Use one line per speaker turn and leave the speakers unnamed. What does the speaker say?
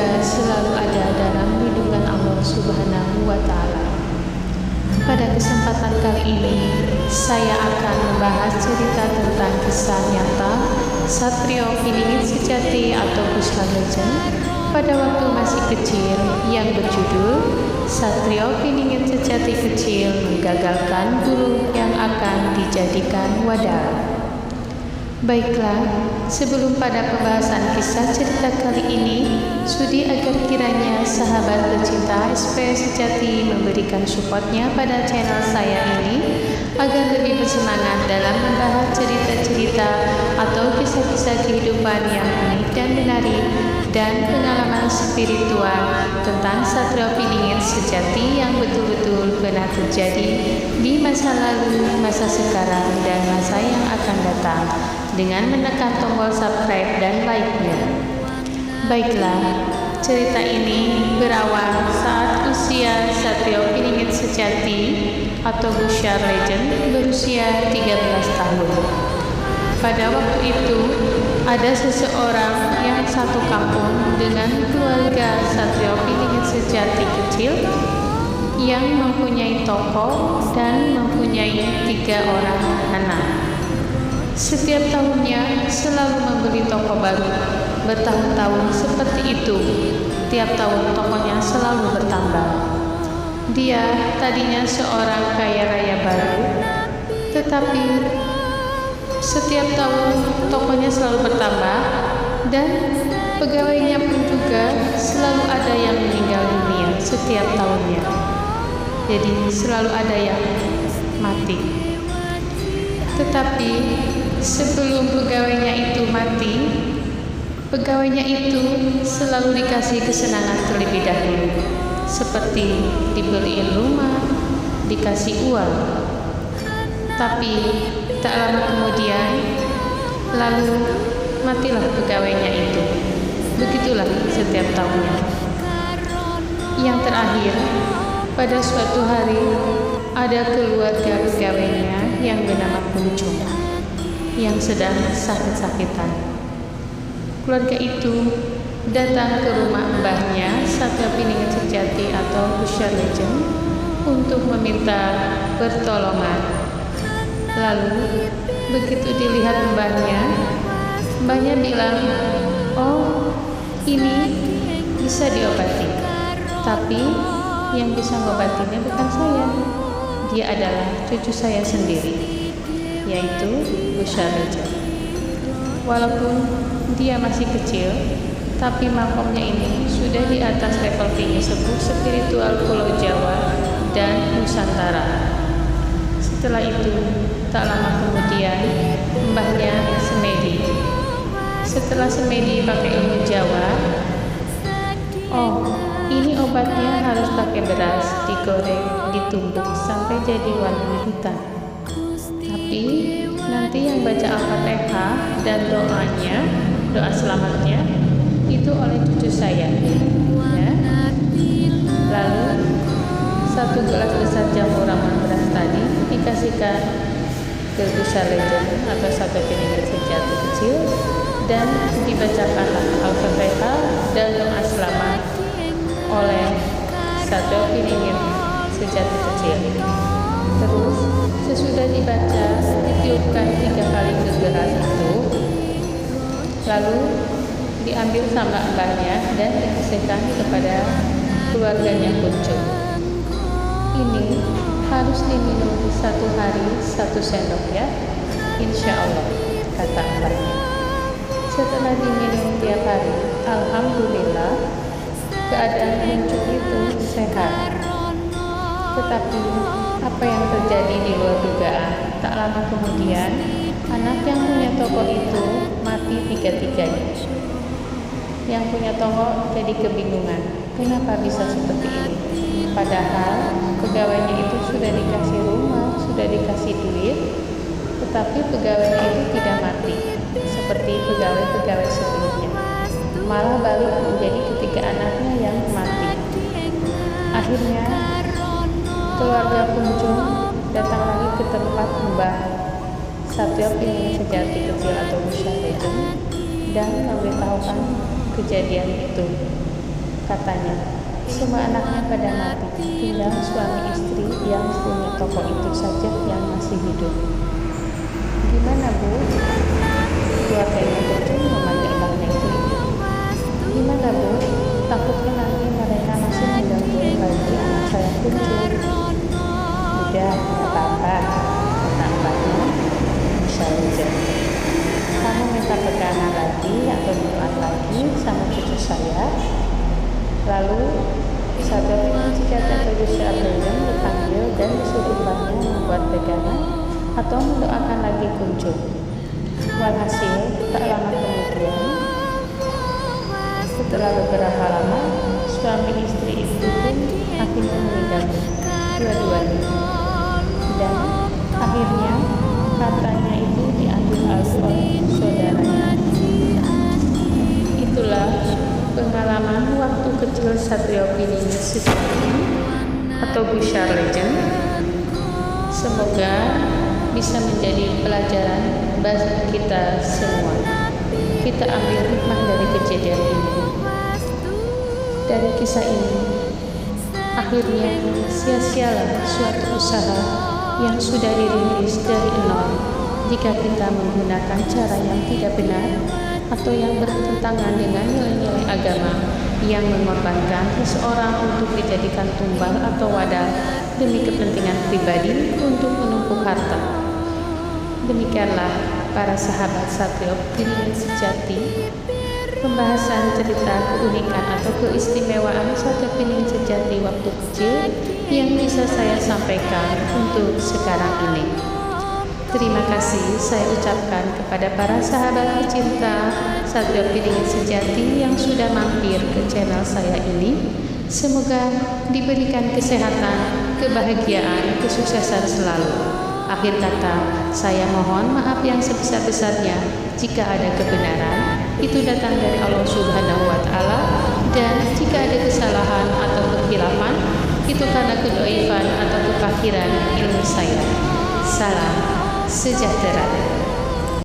Semoga selalu ada dalam lindungan Allah Subhanahu wa Ta'ala. Pada kesempatan kali ini, saya akan membahas cerita tentang kisah nyata Satrio Piningit Sejati atau Pusaka Legend pada waktu masih kecil yang berjudul Satrio Piningit Sejati Kecil Menggagalkan Guru yang akan dijadikan wadah. Baiklah, sebelum pada pembahasan kisah cerita kali ini, sudi agar kiranya sahabat tercinta SP Sejati memberikan supportnya pada channel saya ini agar lebih bersemangat dalam membahas cerita-cerita atau kisah-kisah kehidupan yang unik dan menarik dan pengalaman spiritual tentang Satrio Piningit Sejati yang betul-betul pernah terjadi di masa lalu, masa sekarang, dan masa yang akan datang dengan menekan tombol subscribe dan like-nya. Baiklah, cerita ini berawal saat usia Satrio Piningit Sejati atau Pusaka Legend berusia 13 tahun. Pada waktu itu, ada seseorang yang satu kampung dengan keluarga Satrio Piningit Sejati kecil yang mempunyai toko dan mempunyai 3 orang anak. Setiap tahunnya selalu membeli toko baru. Bertahun-tahun seperti itu. Tiap tahun tokonya selalu bertambah. Dia tadinya seorang kaya raya baru, tetapi setiap tahun tokonya selalu bertambah dan pegawainya pun juga selalu ada yang meninggal dunia setiap tahunnya. Jadi selalu ada yang mati. Tetapi sebelum pegawainya itu mati, pegawainya itu selalu dikasih kesenangan terlebih dahulu, seperti dibeliin rumah, dikasih uang. Tapi tak lama kemudian, lalu matilah pegawainya itu. Begitulah setiap tahunnya. Yang terakhir, pada suatu hari, ada keluarga pegawainya yang bernama Kuncung yang sedang sakit-sakitan. Keluarga itu datang ke rumah mbahnya Satrio Piningit Sejati atau Pusaka Legend untuk meminta pertolongan. Lalu begitu dilihat mbahnya bilang, "Oh, ini bisa diobati, tapi yang bisa mengobatinya bukan saya. Dia adalah cucu saya sendiri, yaitu Pusaka Legend. Walaupun dia masih kecil, tapi makomnya ini sudah di atas level tinggi sepuh spiritual Pulau Jawa dan Nusantara." Setelah itu, tak lama kemudian, mbahnya semedi. Setelah semedi pakai ilmu Jawa, "Oh, ini obatnya harus pakai beras, digoreng, ditumbuk sampai jadi warna hitam. Tapi nanti yang baca Al-Fatihah dan doanya, doa selamatnya, itu oleh cucu saya." Ya. Lalu 1 gelas besar jamu ramuan beras tadi dikasihkan ke Pusaka Legend atau Satrio Piningit Sejati kecil dan dibacakanlah Al-Fatihah dan doa selamat oleh Satrio Piningit Sejati kecil. Terus sesudah dibaca, ditiupkan 3 kali ke gelas itu, lalu diambil sama mbahnya dan dikasihkan kepada keluarganya Kuncung. "Ini harus diminum 1 hari 1 sendok ya, insya Allah," kata mbahnya. Setelah diminum tiap hari, alhamdulillah keadaan Kuncung itu sehat. Tetapi apa yang terjadi di luar dugaan, tak lama kemudian anak yang punya toko itu mati 3-tiganya. Yang punya toko jadi kebingungan, kenapa bisa seperti ini? Padahal pegawainya itu sudah dikasih rumah, sudah dikasih duit, tetapi pegawainya itu tidak mati seperti pegawai-pegawai sebelumnya. Malah balik menjadi ketiga anaknya yang mati. Akhirnya keluarga Kuncung datang lagi ke tempat Mbah Satrio Piningit Sejati kecil atau Pusaka Legend dan memberitahukan kejadian itu. Katanya, semua anaknya pada mati, tinggal suami istri yang punya toko itu saja yang masih hidup. Gimana, Bu? Keluarganya Kunjung memanggil Mbak Negri. Gimana, Bu? Takutnya nanti mereka masih mengganggu lagi anak saya Kunjung. Udah, nggak apa-apa, kata mbaknya. Bisa aja. Kamu minta pegangan lagi atau doa lagi sama cucu saya. Lalu Sabda Pinang Sejati atau Gusti Abdullah dipanggil dan disuruh mbahnya membuat pegangan atau mendoakan lagi Kunjung. Walhasil tak lama kemudian, setelah beberapa lama, suami istri itu pun akhirnya meninggal dua-duanya. Dan akhirnya katanya itu diambil alih oleh saudaranya. Itulah pengalaman waktu kecil Satrio Piningit Sejati atau Busyar Legend. Semoga bisa menjadi pelajaran bagi kita semua. Kita ambil hikmah dari kejadian ini. Dari kisah ini, akhirnya sia-sialah suatu usaha yang sudah dirintis dari nol jika kita menggunakan cara yang tidak benar atau yang bertentangan dengan nilai-nilai agama yang mengorbankan seseorang untuk dijadikan tumbal atau wadah demi kepentingan pribadi untuk menumpuk harta. Demikianlah para sahabat Satrio Piningit Sejati, pembahasan cerita keunikan atau keistimewaan Satrio Piningit Sejati waktu kecil yang bisa saya sampaikan untuk sekarang ini. Terima kasih saya ucapkan kepada para sahabat pecinta Satrio Piningit Sejati yang sudah mampir ke channel saya ini. Semoga diberikan kesehatan, kebahagiaan, kesuksesan selalu. Akhir kata, saya mohon maaf yang sebesar-besarnya jika ada kebenaran itu datang dari Allah Subhanahu wa Ta'ala, dan jika ada kesalahan atau kekhilafan itu karena kedoifan atau kefakhiran ilmu saya. Salam sejahtera.